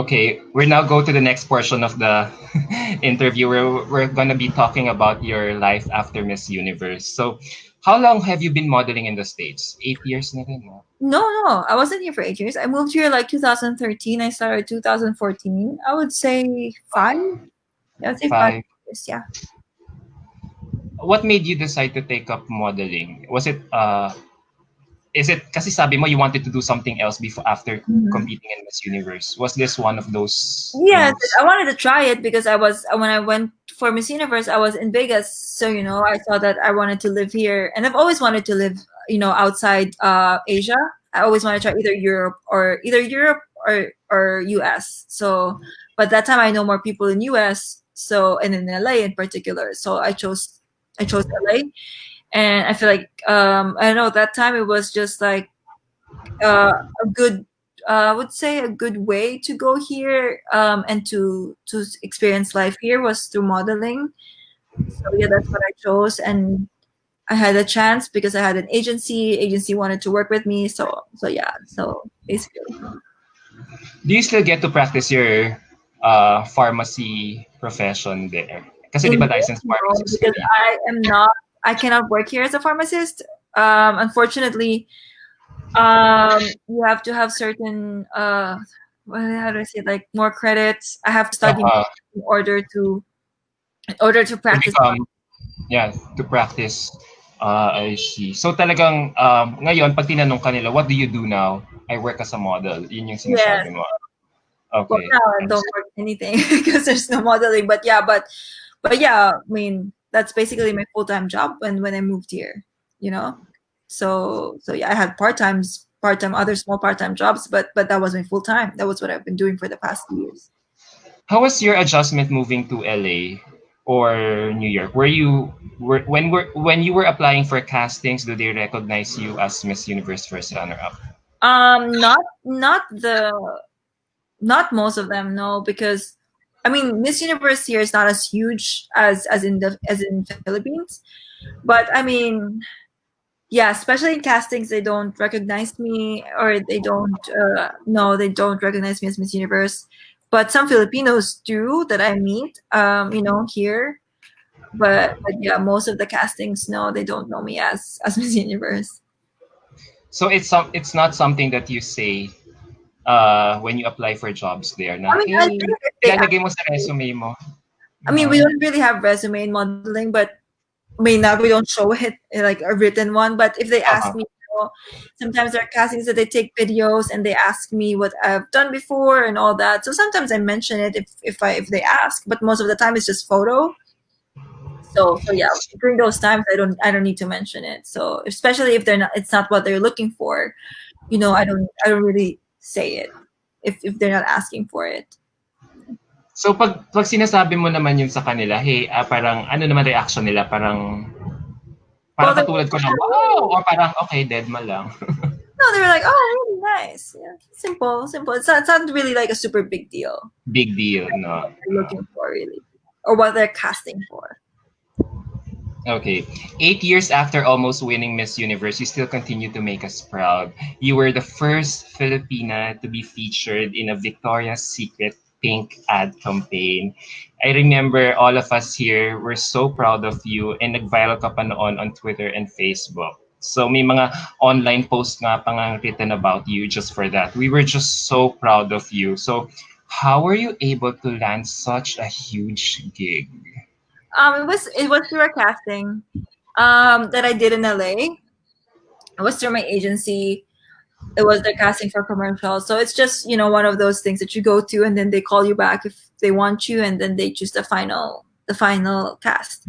Okay, we now go to the next portion of the interview where we're gonna be talking about your life after Miss Universe. So, how long have you been modeling in the States? 8 years na rin, no? No, no, I wasn't here for 8 years. I moved here like 2013. I started 2014. I would say five. Yeah, I'd say five Five. years. Yeah. What made you decide to take up modeling? Was it is it kasi sabi mo you wanted to do something else before after Mhm. competing in Miss Universe? Was this one of those Yes, things? I wanted to try it because I was when I went for Miss Universe, I was in Vegas, so I thought that I wanted to live here, and I've always wanted to live, outside Asia. I always wanted to try either Europe or US. So, but that time I know more people in US, so and in LA in particular. So I chose LA, and I feel like I don't know, that time it was just like a good I would say a good way to go here, and to experience life here was through modeling. So yeah, that's what I chose, and I had a chance because I had an agency wanted to work with me, so yeah, so basically. Do you still get to practice your pharmacy profession there? Kasi di In ba this, licensed no, pharmacist ka because dito? I cannot work here as a pharmacist. Unfortunately, you have to have certain how do I say, like, more credits. I have to study Uh, in order to to practice. become, yeah, to practice. I see. So talagang ngayon, pag tinanong ka nila, what do you do now? I work as a model. Yun yung Yes. sinasabi mo. Well, Okay. now I don't work anything because there's no modeling. But yeah, but yeah, I mean that's basically my full time job when I moved here. You know, so yeah, I had other small part time jobs, but that was my full time. That was what I've been doing for the past years. How was your adjustment moving to LA or New York? When you were applying for castings, do they recognize you as Miss Universe first runner up? Not most of them, no, because I mean Miss Universe here is not as huge as in Philippines, but I mean, yeah, especially in castings, they don't recognize me, or they don't. No, they don't recognize me as Miss Universe. But some Filipinos do that I meet, here. But yeah, most of the castings, no, they don't know me as Miss Universe. So it's not something that you say when you apply for jobs there na, I mean, I hey, think if they ask ilalagay mo sa me, resume mo. I mean, we No? don't really have resume in modeling, but I mean, now we don't show it like a written one. But if they ask Uh-huh. me, sometimes there are castings that they take videos and they ask me what I've done before and all that. So sometimes I mention it if they ask, but most of the time it's just photo. So yeah, during those times I don't need to mention it. So especially if it's not what they're looking for, I don't really say it if they're not asking for it. So pag sinasabi mo naman yun sa kanila, hey, parang ano naman reaction nila? Parang Well, parang katulad ko na, wow! Or parang, okay, deadma lang. no, they were like, oh, really nice. Yeah, simple, simple. It's not really like a super big deal. Big deal, no? What they're looking for, really, or what they're casting for. Okay. 8 years after almost winning Miss Universe, you still continue to make us proud. You were the first Filipina to be featured in a Victoria's Secret pink ad campaign. I remember all of us here were so proud of you and nag-viral ka pa noon on Twitter and Facebook. So may mga online posts nga pa nga written about you just for that. We were just so proud of you. So how were you able to land such a huge gig? It was through a casting, that I did in LA. It was through my agency. It was their casting for commercials. So it's just one of those things that you go to, and then they call you back if they want you, and then they choose the final cast.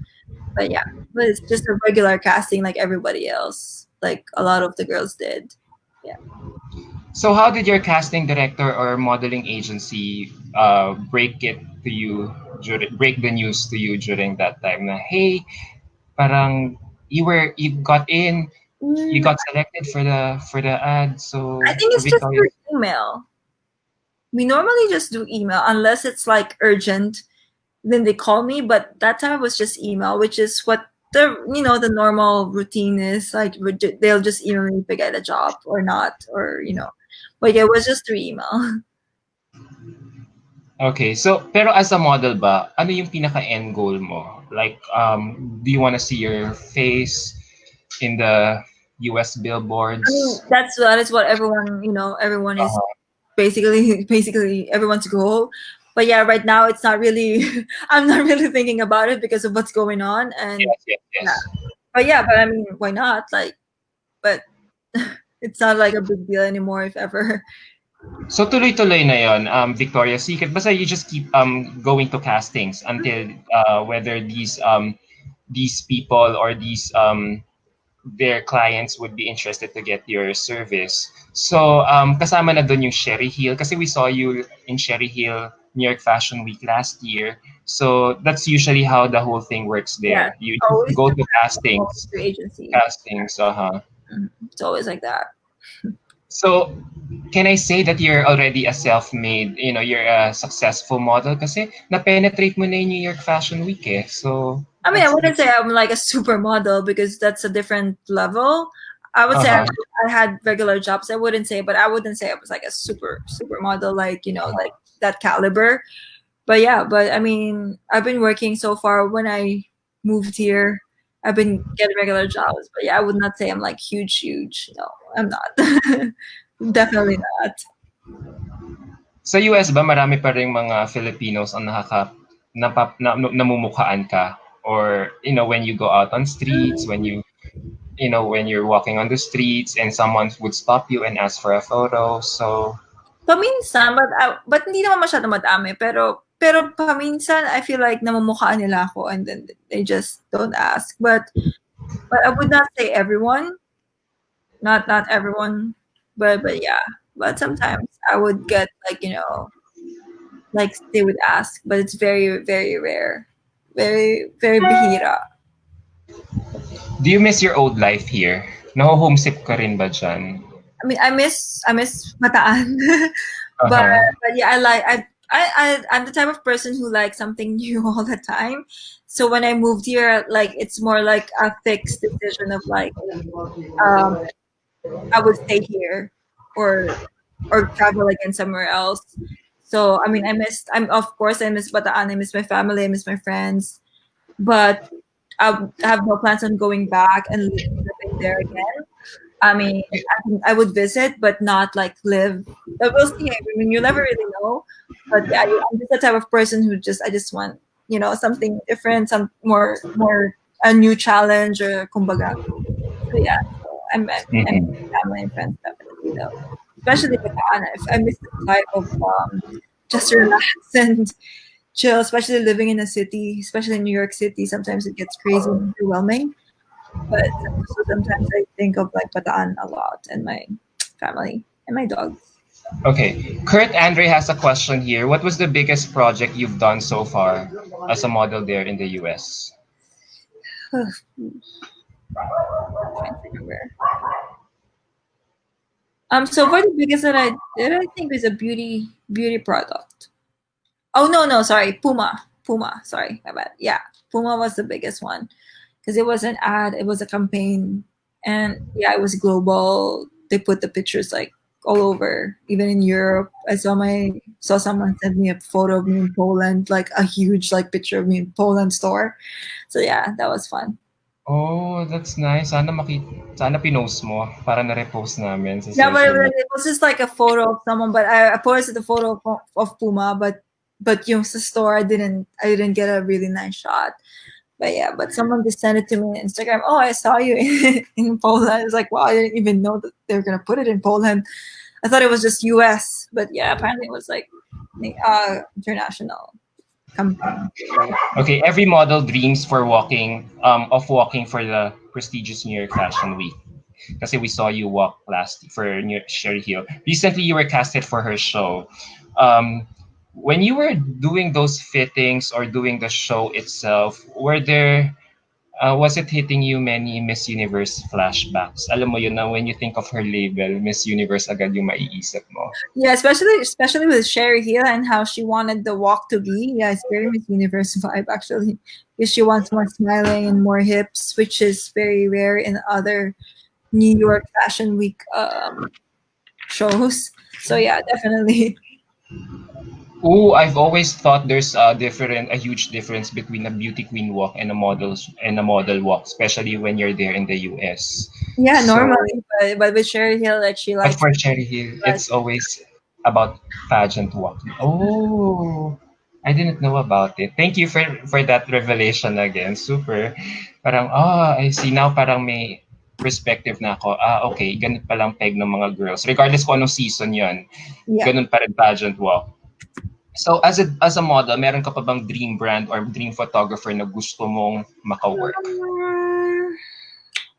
But yeah, but it's just a regular casting like everybody else, like a lot of the girls did. Yeah. So how did your casting director or modeling agency break the news to you during that time na hey, parang you got in, you Mm, got selected for the ad, I so think for it's just through Victoria's. email. We normally just do email unless it's like urgent. Then they call me, but that time it was just email, which is what the normal routine is. Like they'll just email me if I get a job or not, or. But yeah, it was just through email. Okay, so pero as a model ba, ano yung pinaka-end goal mo? Like, do you wanna see your face in the US I mean, billboards? that is what everyone, everyone is Uh-huh. basically everyone's goal. But yeah, right now it's not really. I'm not really thinking about it because of what's going on, and Yes, yes, yeah. yes. But yeah, but I mean, why not? Like, but it's not like a big deal anymore, if ever. So tuloy-tuloy na yon, Victoria's Secret. Basta you just keep going to castings until whether these people or these their clients would be interested to get your service. So kasama na dun yung Sherry Hill kasi we saw you in Sherry Hill New York Fashion Week last year. So that's usually how the whole thing works Yeah, there. You just always go through to always castings, through agency. castings, uh-huh. It's always like that. So, can I say that you're already a self-made, you're a successful model kasi na-penetrate mo na yung New York Fashion Week eh. So, I mean, I wouldn't say that's I'm like a supermodel because that's a different level. I would say uh-huh. I had regular jobs. I wouldn't say, but I wouldn't say I was like a supermodel, like like that caliber. But yeah, but I mean, I've been working so far. When I moved here, I've been getting regular jobs. But yeah, I would not say I'm like huge. No, I'm not. Definitely not. Sa US ba marami pa ring mga Filipinos ang namumukhaan ka? Or, when you go out on streets, when you're walking on the streets and someone would stop you and ask for a photo. So, Paminsan, but hindi naman masyado madami. Pero paminsan, I feel like namumukhaan nila ako and then they just don't ask. But I would not say everyone. Not everyone. But yeah. But sometimes I would get like, like they would ask, but it's very rare. Very bihira. do you miss your old life here? Naho-homesick ka rin ba dyan? I mean, I miss Bataan. but Uh-huh. but yeah, I'm the type of person who likes something new all the time. So when I moved here, like it's more like a fixed decision of like um I would stay here or travel again somewhere else. So I mean, I'm of course I miss Bataan, I miss my family, I miss my friends, but I have no plans on going back and living there again. I mean, I would visit, but not like live. But we'll see. I mean, you never really know. But yeah, I'm just the type of person who I just want, something different, some more a new challenge or kumbaga. So yeah, so I'm Mm-mm. family and friends definitely though. Especially with Anna, if I miss the type of just relax and chill, especially living in a city, especially in New York City. Sometimes it gets crazy and overwhelming. But so sometimes I think of like Bataan a lot and my family and my dogs. Okay. Kurt Andre has a question here. What was the biggest project you've done so far as a model there in the US? Trying to remember. So far the biggest that I did, I think, is a beauty product. Oh no, sorry, Puma. Sorry, my bad. Yeah, Puma was the biggest one because it was an ad, it was a campaign, and yeah, it was global. They put the pictures like all over, even in Europe. I saw someone send me a photo of me in Poland, like a huge like picture of me in Poland store. So yeah, that was fun. Oh, that's nice. Sana pinost mo para na-repost namin sa Yeah, but social media. it was just like a photo of someone. But I posted the photo of Puma, but yung sa store, I didn't get a really nice shot. But yeah, but someone just sent it to me on Instagram. Oh, I saw you in Poland. I was like, wow, I didn't even know that they were gonna put it in Poland. I thought it was just US, but yeah, apparently it was like international campaign. Okay, every model dreams of walking for the prestigious New York Fashion Week. Kasi we saw you walk last for Sherry Hill. Recently, you were casted for her show. When you were doing those fittings or doing the show itself, was it hitting you many Miss Universe flashbacks? Alam mo yun na when you think of her label, Miss Universe agad yung maiisip mo. Yeah, especially with Sherry Hill and how she wanted the walk to be. Yeah, it's very Miss Universe vibe actually, because she wants more smiling and more hips, which is very rare in other New York Fashion Week shows. So yeah, definitely. Oh, I've always thought there's a huge difference between a beauty queen walk and a model walk, especially when you're there in the US. Yeah, So, normally, but with Sherry Hill, like she of likes course, Cherry Hill, like it's always about pageant walking. Oh, I didn't know about it. Thank you for that revelation again. Super. Parang, I see now parang may perspective na ako. Okay, ganun palang peg ng mga girls. Regardless kung anong season yon, yeah. ganun pa rin pageant walk. So as a model, meron ka pa bang dream brand or dream photographer na gusto mong maka-work? Um,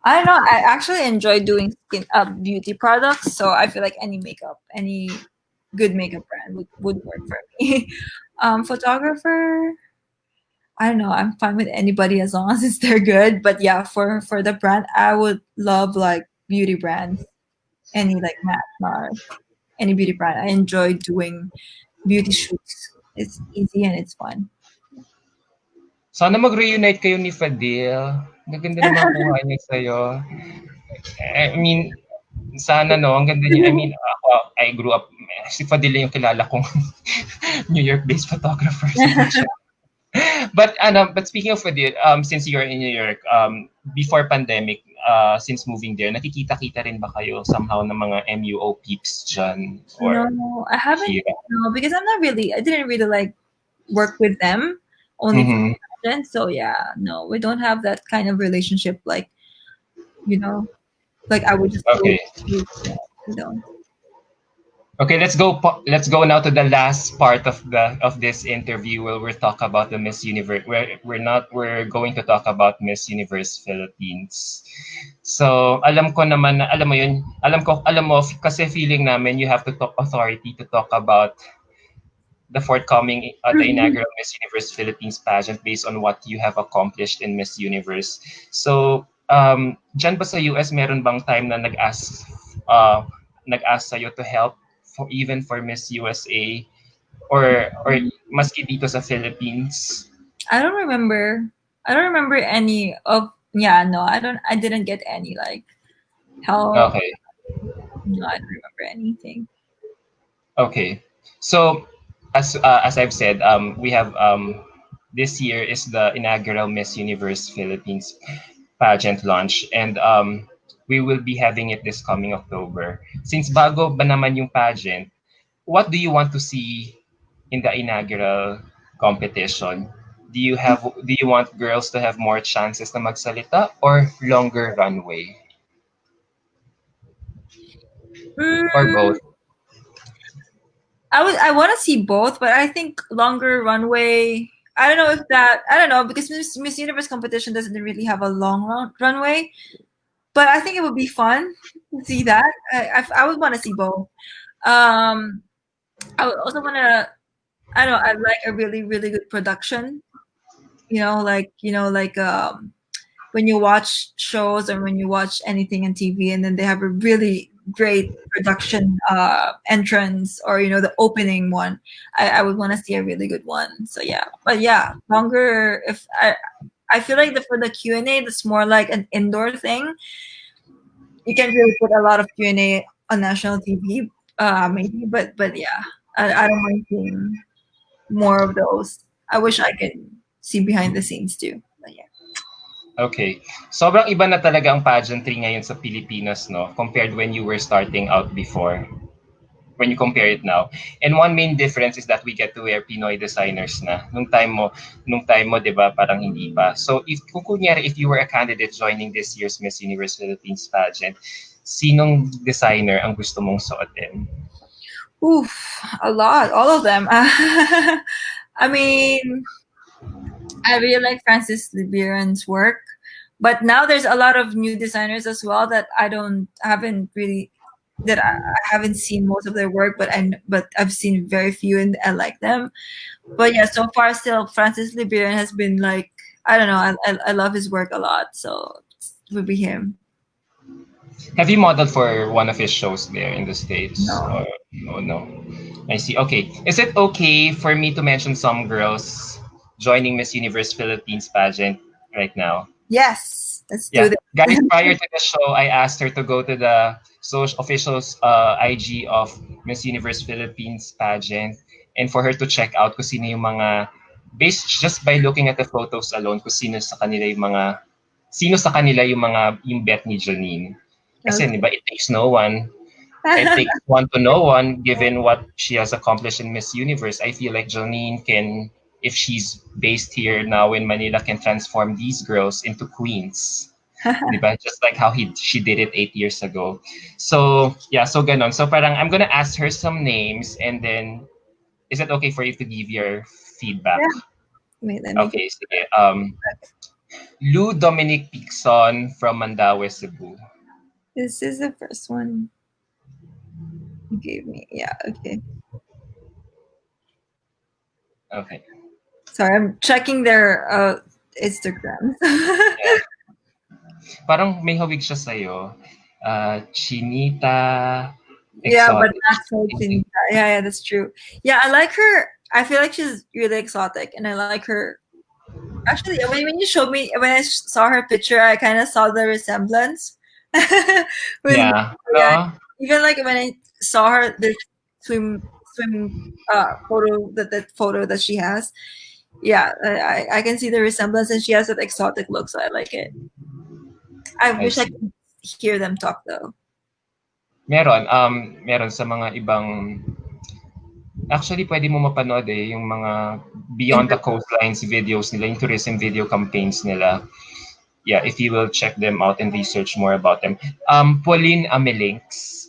I don't know. I actually enjoy doing skin beauty products, so I feel like any makeup, any good makeup brand would work for me. Photographer, I don't know. I'm fine with anybody as long as it's they're good. But yeah, for the brand, I would love like beauty brands, any like Mac Mars, any beauty brand. I enjoy doing beauty shoots. It's easy and it's fun. Sana mag-reunite kayo ni Fadil. Maganda naman kuha niya sa'yo. I mean, sana no, ang ganda niya. I mean, ako, I grew up, si Fadil yung kilala kong New York-based photographer. So, hindi siya. But speaking of Fadil, since you're in New York, before pandemic, since moving there, nakikita-kita rin ba kayo somehow ng mga MUO peeps dyan? Or No, I haven't. Hira? No, because I'm not really. I didn't really like work with them. Only for Mm-hmm. pageant. So yeah, no, we don't have that kind of relationship. Like you know, like I would just go. Okay. Yeah, we don't. Okay, let's go now to the last part of this interview where we'll talk about the Miss Universe. We're going to talk about Miss Universe Philippines. So, alam mo kasi feeling namin you have to talk authority to talk about the forthcoming the inaugural Miss Universe Philippines pageant based on what you have accomplished in Miss Universe. So, dyan ba sa US meron bang time na nag-ask sa'yo to help even for Miss USA or maski dito sa Philippines? I don't remember. I don't remember any of. Yeah, no, I don't. I didn't get any like help. Okay. No, I don't remember anything. Okay. So, as I've said, we have this year is the inaugural Miss Universe Philippines pageant launch, and we will be having it this coming October. Since bago ba naman yung pageant, what do you want to see in the inaugural competition? Do you want girls to have more chances na magsalita or longer runway or both? Mm, I want to see both, but I think longer runway. I don't know if that. I don't know because Miss Universe competition doesn't really have a long runway. But I think it would be fun to see that. I would want to see both. Um, I would also want to. I don't know. I like a really good production. Like when you watch shows or when you watch anything on TV, and then they have a really great production entrance, or the opening one. I would want to see a really good one. So yeah, but yeah, longer. If I feel like for the Q&A, that's more like an indoor thing. You can't really put a lot of Q&A on national TV, maybe, but yeah, I don't mind seeing more of those. I wish I could see behind the scenes too. But yeah. Okay. Sobrang iba na talaga ang pageantry ngayon sa Pilipinas, no? Compared when you were starting out before. When you compare it now. And one main difference is that we get to wear Pinoy designers na. Nung time mo, 'di ba, parang hindi pa. So kung kunyari if you were a candidate joining this year's Miss Universe Philippines pageant, sinong designer ang gusto mong suotin? Oof, a lot, all of them. I mean, I really like Francis Libiran's work, but now there's a lot of new designers as well that haven't really that I haven't seen most of their work, but I've seen very few and I like them. But yeah, so far still Francis Libiran has been like, I don't know, I love his work a lot, so it would be him. Have you modeled for one of his shows there in the States? No. Or no, no. I see. Okay. Is it okay for me to mention some girls joining Miss Universe Philippines pageant right now? Yes, let's do Yeah. this. Guys, prior to the show, I asked her to go to the social officials IG of Miss Universe Philippines pageant and for her to check out kung sino yung mga, based just by looking at the photos alone, kung sino sa kanila yung bet ni Janine. Kasi, di Okay. ba, it takes no one. It takes one to know one, given what she has accomplished in Miss Universe. I feel like Janine can, if she's based here now in Manila, can transform these girls into queens. Diba? Just like how she did it 8 years ago. So, yeah, so ganon. So parang I'm gonna ask her some names and then, is it okay for you to give your feedback? Yeah. Wait, let me get Okay, sige. Lou Dominic Pixon from Mandaue, Cebu. this is the first one you gave me. Yeah, okay. Okay. Sorry, I'm checking their Instagrams. Yeah. Parang may hawig siya sa'yo. Chinita Yeah, but Exotic. not so Chinita. Yeah, that's true. Yeah, I like her. I feel like she's really exotic, and I like her. Actually, when you showed me, when I saw her picture, I kind of saw the resemblance with Yeah. yeah. No? Even like when I saw her the swim photo that photo that she has, yeah, I can see the resemblance, and she has that exotic look, so I like it. I I wish I see. could hear them talk though. Meron sa mga ibang, actually pwede mo mapanood yung mga Beyond the Interview. Coastlines videos nila, yung tourism video campaigns nila. Yeah, if you will check them out and research more about them. Pauline Amelinks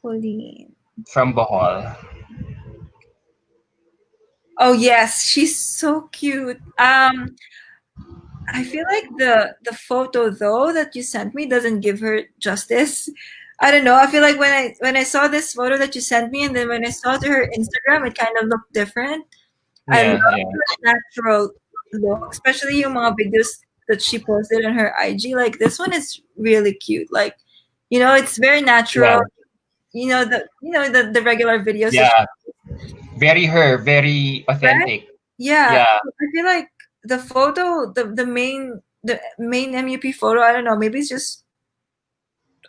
Pauline. from Bohol. Oh yes, she's so cute. I feel like the photo though that you sent me doesn't give her justice. I don't know. I feel like when I saw this photo that you sent me, and then when I saw to her Instagram, it kind of looked different. I love Yeah, yeah. her natural look, especially yung mga videos that she posted on her IG. Like this one is really cute. Like, it's very natural. Yeah, The regular videos that yeah. Very her, very right? authentic. Yeah. Yeah, I feel like the photo, the main MUP photo, I don't know, maybe it's just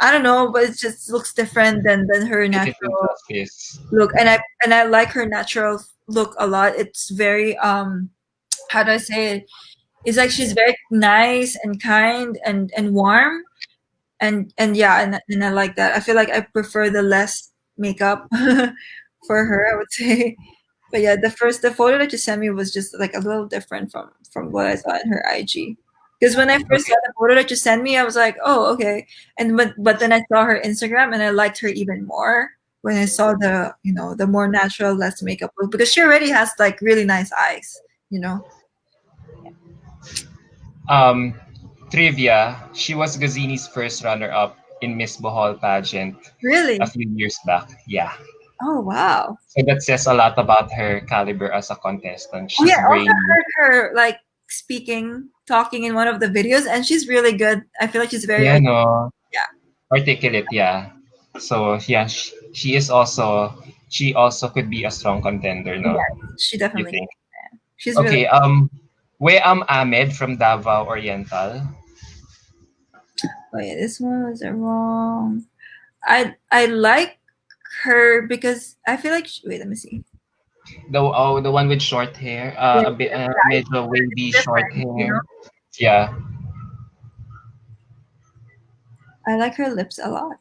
I don't know, but it just looks different than her it isn't natural justice. look. And I like her natural look a lot. It's very how do I say it? It's like she's very nice and kind and warm, and yeah, and I like that. I feel like I prefer the less makeup for her, I would say. But yeah, the photo that you sent me was just like a little different from what I saw in her IG. Because when I first Okay. saw the photo that you sent me, I was like, oh, okay. And but then I saw her Instagram, and I liked her even more when I saw the more natural, less makeup look, because she already has like really nice eyes, you know. Um, Trivia, she was Gazini's first runner-up in Miss Bohol pageant a Really? few years back. Yeah. Oh wow. So that says a lot about her caliber as a contestant. Oh yeah, She's also brainy. heard her like talking in one of the videos, and she's really good. I feel like she's very Yeah, no. yeah. Articulate, yeah. So yeah, she also could be a strong contender, no? Yeah, she You definitely think? she's really Okay, Weam Ahmed from Davao Oriental. wait, this one was wrong. I like her because I feel like wait, let me see. The one with short hair, Yeah, a bit it's medyo wavy short different, hair. Yeah. I like her lips a lot.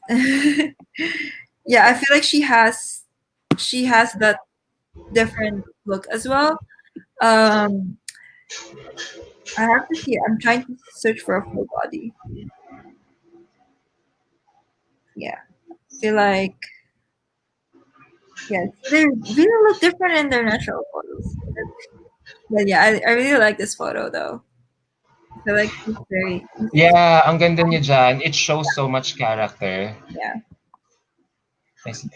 Yeah, I feel like she has that different look as well. Um, I have to see. I'm trying to search for a full body. Yeah, I feel like yeah, they really look different in their natural photos. But yeah, I really like this photo though. I feel like she's very Yeah, ang ganda niya dyan. It shows so much character. yeah.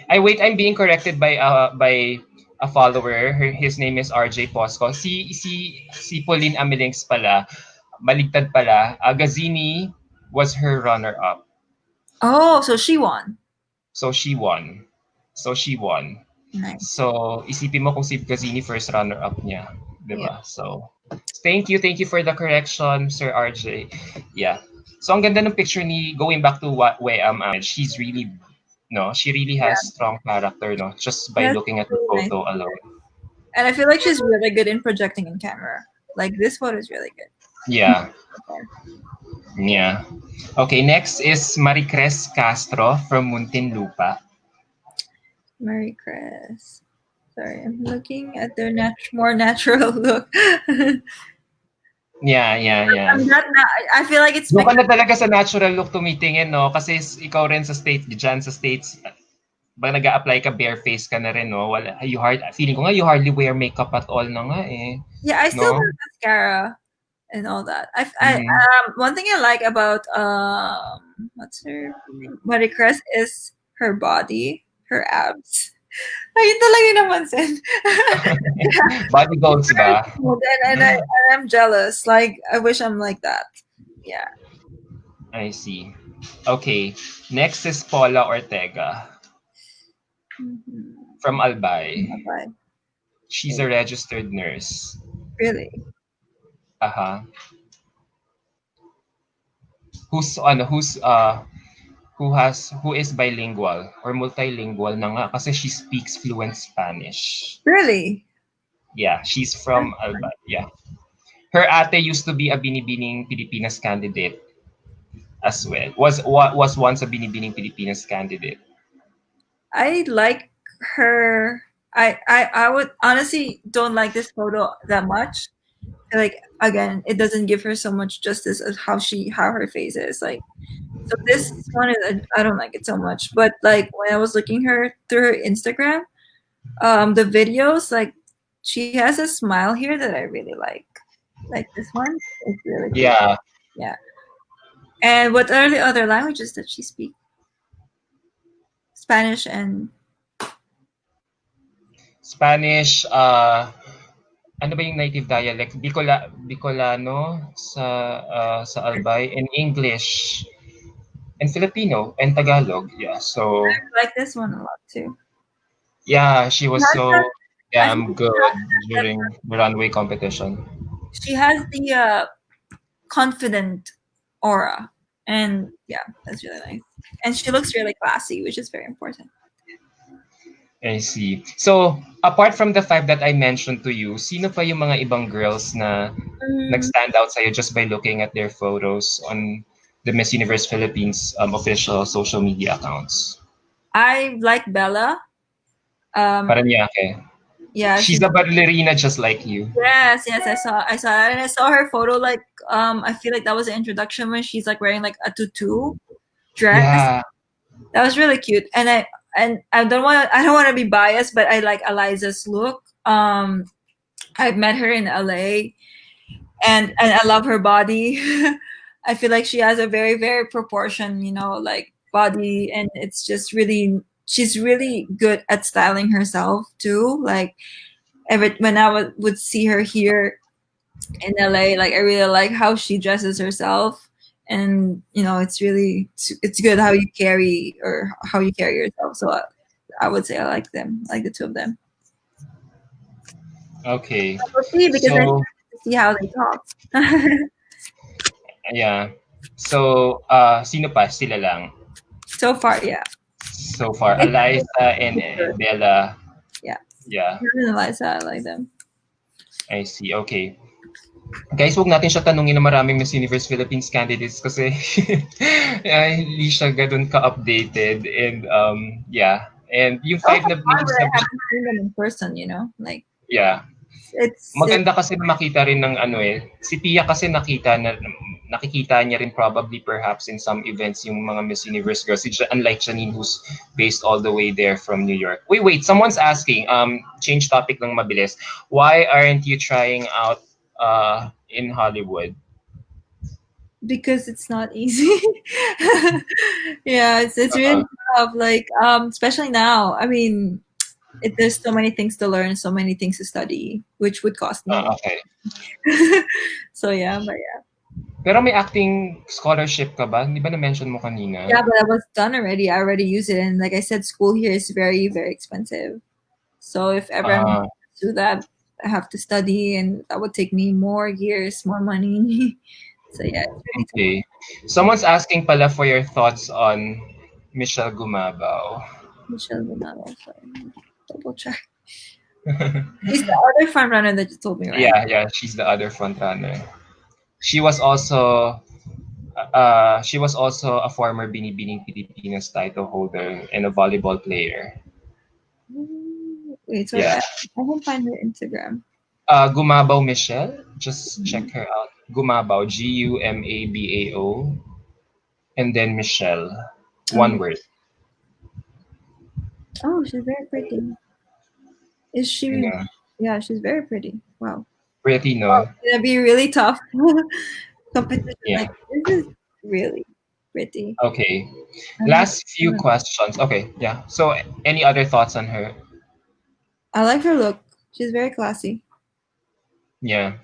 I wait, I'm being corrected by a follower. His name is RJ Posco. Si Pauline Amelings pala, maligtad pala. Gazini was her runner-up. Oh, so she won. So she won. So she won. Nice. So isipin mo kung si Gazini first runner-up niya, 'di Yeah. ba? So thank you for the correction, Sir RJ. Yeah. So ang ganda ng picture ni going back to what Weam Ahmed. She's really No, she really Yeah, has strong character, no, just by that's looking at the really nice. photo alone. And I feel like she's really good in projecting in camera. Like this photo is really good Yeah, so far. yeah. Okay, next is Maricres Castro from Muntinlupa. Mary Chris. Sorry, I'm looking at their more natural look. I'm Yeah, yeah, yeah. not. I feel like it's Doon ka because na talaga sa natural look tumitingin, no? Kasi ikaw rin sa States, dyan sa States, pag nag-a-apply ka, bare face ka na rin, no? Wala, feeling ko nga, you hardly wear makeup at all na nga, eh. yeah, I still No? wear mascara and all that. Mm-hmm. One thing I like about what's her name? Marie Chris is her body, her abs. Ayun talaga yung napansin. Body goals Very ba? smooth, and I'm jealous. Like I wish I'm like that. Yeah. I see. Okay, next is Paula Ortega Mm-hmm. from Albay. Bye. She's a registered nurse. Really? Aha. Who is bilingual or multilingual na nga kasi she speaks fluent Spanish. Really? Yeah, she's from Albay. Yeah. Her ate used to be a Binibining Pilipinas candidate as well. Was once a Binibining Pilipinas candidate. I like her. I would honestly don't like this photo that much. Like again, it doesn't give her so much justice as how her face is. Like so this one is I don't like it so much. But like when I was looking her through her Instagram, the videos like she has a smile here that I really like. Like this one, it's really cute. Yeah. Yeah. And what are the other languages that she speaks? Spanish and Spanish, ano ba yung native dialect? Bicolano sa Albay, and English and Filipino and Tagalog. Yeah. So I like this one a lot too. yeah, she She was has so that, I think damn good during the runway competition. she has the confident aura, and yeah, that's really nice. And she looks really classy, which is very important. I see. So, apart from the five that I mentioned to you, sino pa yung mga ibang girls na Mm, nag-stand out sa'yo just by looking at their photos on the Miss Universe Philippines official social media accounts? I like Bella. Paranaque. Yeah, She's a ballerina just like you. yes, I saw that, and I saw her photo. Like, I feel like that was the introduction when she's like wearing like a tutu dress. Yeah. That was really cute, and I don't want to be biased, but I like Eliza's look. I met her in LA, and I love her body. I feel like she has a very proportioned, like body, and it's just really she's really good at styling herself too. Like when I would see her here in LA, like I really like how she dresses herself, and it's good how you carry yourself. So I would say I like them, like the two of them. Okay. We'll see because I need So, to see how they talk. yeah. So, sino pa? Sila lang. So far, yeah. So far, Eliza and Bella. Yeah. Yeah, Eliza, I like them. I see. Okay. Guys, wag natin siya tanungin ng maraming Miss Universe Philippines candidates kasi hindi siya ganun ka-updated. And yeah. And yung Also five na fun, but I sabi, haven't seen them in person. Like yeah. it's Maganda kasi na makita rin ng si Pia kasi nakikita niya rin probably perhaps in some events yung mga Miss Universe girls. Unlike Janine who's based all the way there from New York. Wait, someone's asking, change topic lang mabilis. Why aren't you trying out in Hollywood? because it's not easy. Yeah, it's really tough. Like especially now. I mean, there's so many things to learn, so many things to study, which would cost me a lot. Okay. So yeah, but yeah. Pero may acting scholarship ka ba? Di ba na-mention mo kanina? Yeah, but I was done already. I already used it, and like I said, school here is very expensive. So if ever I'm going to do that, I have to study, and that would take me more years, more money. So yeah. It's really Okay. Someone's asking pala for your thoughts on Michelle Gumabao. Michelle Bonaro. Sorry, double check. She's the other front runner that you told me, right? Yeah, she's the other front runner. She was also she was also a former Binibining Pilipinas title holder and a volleyball player. Wait, sorry, Yeah. I can find her Instagram. Gumabao Michelle. Just check Mhm. her out. Gumabao, Gumabao, and then Michelle. One Um, word. oh, she's very pretty. Is she? Yeah. Yeah, she's very pretty. Wow. Pretty, Oh, no? it's gonna be really tough competition. Yeah. Like this is really pretty. Okay. I like. Last few questions. Okay, yeah. So, any other thoughts on her? I like her look. She's very classy. Yeah.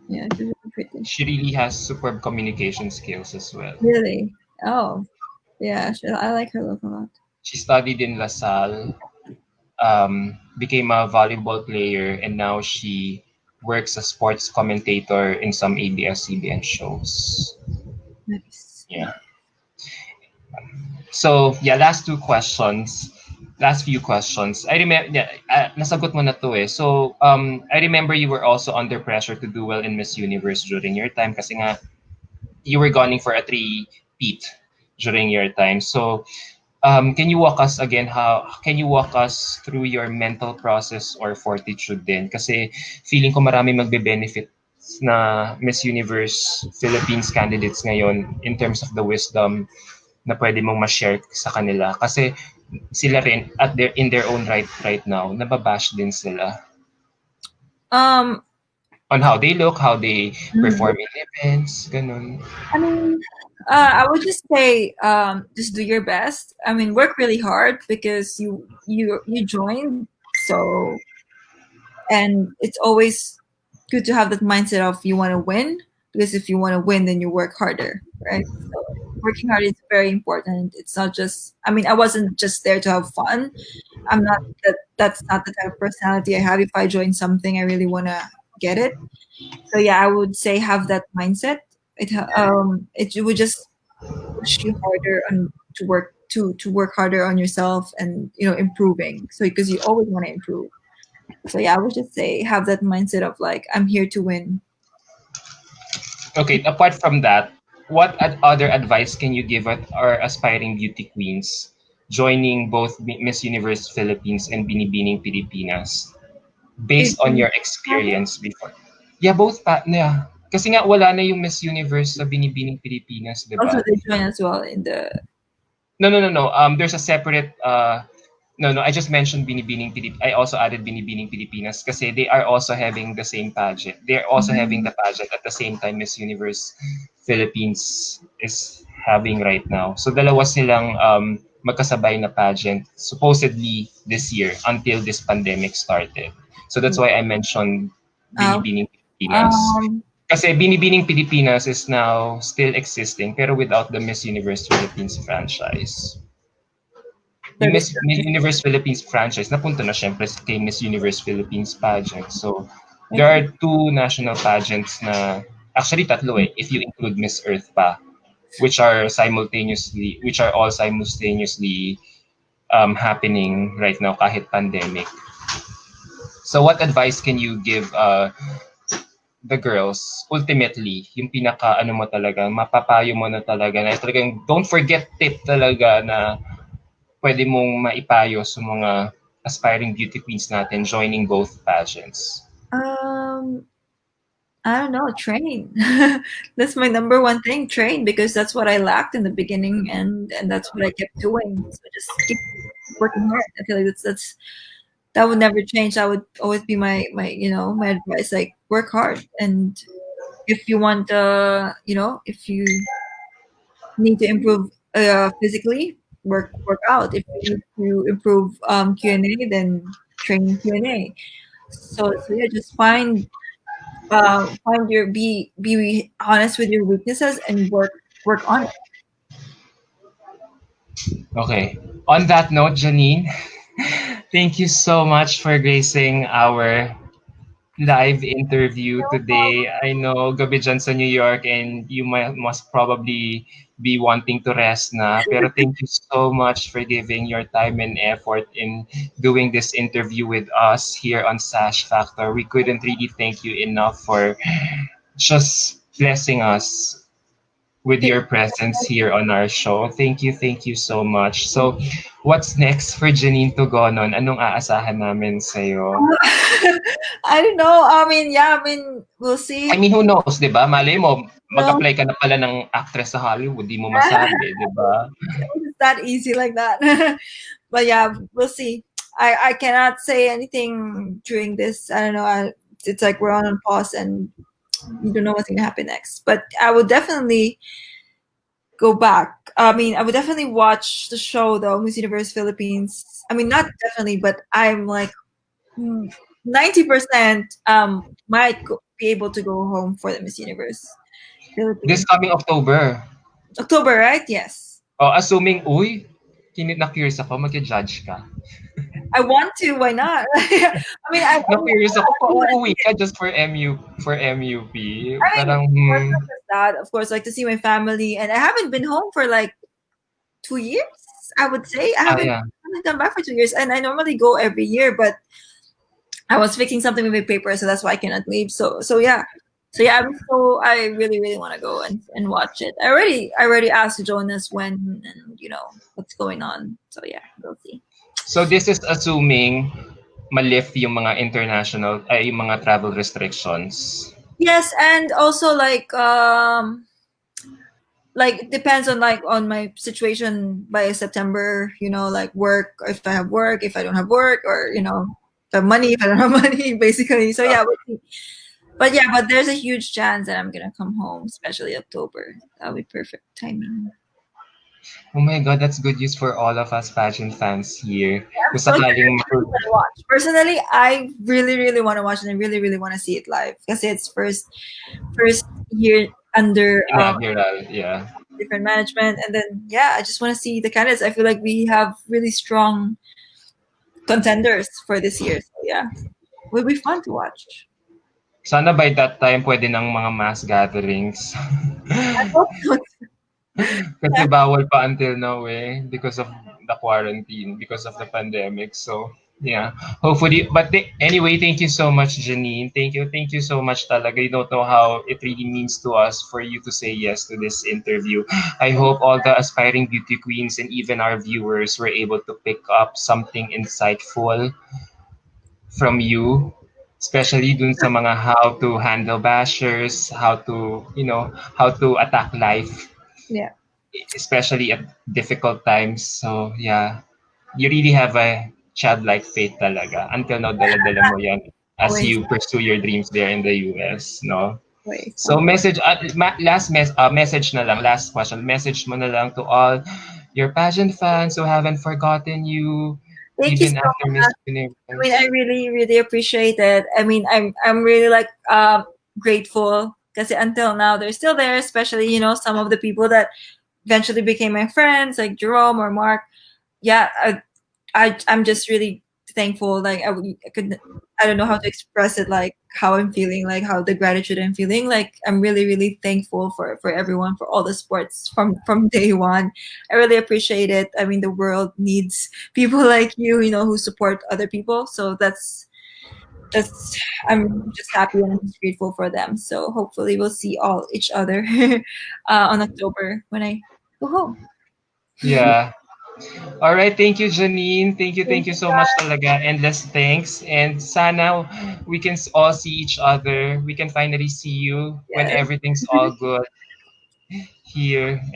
Yeah, she's really pretty. She really has superb communication skills as well. Really? Oh, yeah. I like her look a lot. She studied in LaSalle, became a volleyball player, and now she works as sports commentator in some ABS-CBN shows. Nice. Yeah. So, yeah, last two questions. Last few questions. I remember, yeah, nasagot mo na to eh. So, I remember you were also under pressure to do well in Miss Universe during your time kasi nga, you were gunning for a three-peat during your time. So, can you walk us again, how can you walk us through your mental process or fortitude din? Kasi feeling ko marami magbe-benefit na Miss Universe Philippines candidates ngayon in terms of the wisdom na pwede mong ma-share sa kanila. Kasi sila rin at in their own right now, nababash din sila Um, on how they look, how they mhm. perform in events, ganun. I mean, I would just say, just do your best. I mean, work really hard because you joined, so and it's always good to have that mindset of you want to win because if you want to win, then you work harder, right? So working hard is very important. It's not just. I mean, I wasn't just there to have fun. I'm not that. That's not the type of personality I have. If I join something, I really want to get it. So yeah, I would say have that mindset. It would just push you harder on to work harder on yourself and improving. So because you always want to improve. So yeah, I would just say have that mindset of like I'm here to win. Okay, apart from that, what other advice can you give our aspiring beauty queens joining both Miss Universe Philippines and Binibining Pilipinas It, based on your experience before? Yeah, both yeah. Kasi nga wala na yung Miss Universe sa Binibining Pilipinas, 'di also ba? they join as well in the. No. There's a separate no. I just mentioned Binibining Pilip. I also added Binibining Pilipinas kasi they are also having the same pageant. They're also having Mhm. the pageant at the same time Miss Universe Philippines is having right now. So dalawa silang magkasabay na pageant supposedly this year until this pandemic started. So that's why I mentioned Oh, Binibining Pilipinas. um, Kasi Binibining Pilipinas is now still existing pero without the Miss Universe Philippines franchise. that Yung is Miss Universe Philippines franchise, napunta na syempre kay Miss Universe Philippines pageant. So, there okay. are two national pageants na, actually tatlo eh, if you include Miss Earth pa, which are all simultaneously happening right now kahit pandemic. So, what advice can you give the girls, ultimately, yung pinaka ano mo talaga, mapapayo mo na talaga na talagang don't forget tip talaga na pwede mong maipayo sa mga aspiring beauty queens natin joining both pageants? Um, I don't know, train. That's my number one thing, train, because that's what I lacked in the beginning and that's what I kept doing. So just keep working hard. I feel like that would never change. That would always be my advice. Like work hard, and if you want, if you need to improve physically, work out. If you need to improve Q&A, then train Q&A. So yeah, just find your be honest with your weaknesses and work on it. Okay. On that note, Janine, thank you so much for gracing our live interview today. I know gabi dyan sa New York and you must probably be wanting to rest na. Pero thank you so much for giving your time and effort in doing this interview with us here on Sash Factor. We couldn't really thank you enough for just blessing us with Thank your presence here on our show. Thank you so much. So, what's next for Janine Tugonon? Anong aasahan namin sa'yo? you. I don't know. I mean, yeah, I mean, we'll I see. mean, who knows, di ba? Malay mo, No, mag-apply ka na pala ng actress sa Hollywood, di mo masabi, di ba? it's that easy like that. But yeah, we'll see. I cannot say anything during this. I don't know. It's like we're on pause and you don't know what's gonna happen next. But I would definitely go back. I mean, I would definitely watch the show though, Miss Universe Philippines. I mean, not definitely, but I'm like 90% might be able to go home for the Miss Universe This Philippines. coming October, October, right? Yes. assuming, uy, na-curious ako, mag-judge ka. I want to. Why not? I mean, Na-curious ako, I kung want to uuwi see ka it. just for MUP. I mean, Parang, more than just that, of course, like to see my family, and I haven't been home for like 2 years. I would say yeah. I haven't come back for 2 years, and I normally go every year, but I was fixing something with my paper, so that's why I cannot leave. So yeah. I really really want to go and watch it. I already asked Jonas when and what's going on. So yeah, we'll see. So this is assuming malift yung mga international, ay yung mga travel restrictions. Yes, and also like it depends on on my situation by September, like work, if I have work, if I don't have work, or the money if I don't have money, basically. So yeah, we'll see. But yeah, but there's a huge chance that I'm gonna come home, especially October. That'll be perfect timing. Oh my God, that's good news for all of us pageant fans here. I'm Kung so serious. sakaling I want to watch. Personally, I really, really want to watch and I really, really want to see it live because it's first year under inaugural, yeah. different management, and then yeah, I just want to see the candidates. I feel like we have really strong contenders for this year. So yeah, will be fun to watch. Sana by that time, pwede ng mga mass gatherings. I hope so. Kasi bawal pa until now eh, because of the quarantine, because of the pandemic. So, yeah. Hopefully, but anyway, thank you so much, Janine. Thank you so much talaga. You don't know how it really means to us for you to say yes to this interview. I hope all the aspiring beauty queens and even our viewers were able to pick up something insightful from you, especially dun sa mga how to handle bashers, how to attack life, Yeah, especially at difficult times. So, yeah, you really have a childlike faith talaga. Until now, dala-dala mo yan as always, you pursue your dreams there in the US, no? always. So, message na lang, last question. Message mo na lang to all your pageant fans who haven't forgotten you, Thank you so even after Miss much. I mean, I Universe. really, really appreciate it. I mean, I'm really like grateful because until now they're still there. Especially some of the people that eventually became my friends, like Jerome or Mark. Yeah, I'm just really thankful. Like I don't know how to express it. Like how I'm feeling, like how the gratitude I'm feeling. Like I'm really, really thankful for everyone for all the sports from day one. I really appreciate it. I mean, the world needs people like you, who support other people. So that's I'm just happy and I'm just grateful for them. So hopefully we'll see all each other on October when I go home. Yeah. All right, thank you, Janine. Thank Thank you you, so much guys. talaga. Endless thanks. And sana we can all see each other. We can finally see you when Yes. everything's all good here. And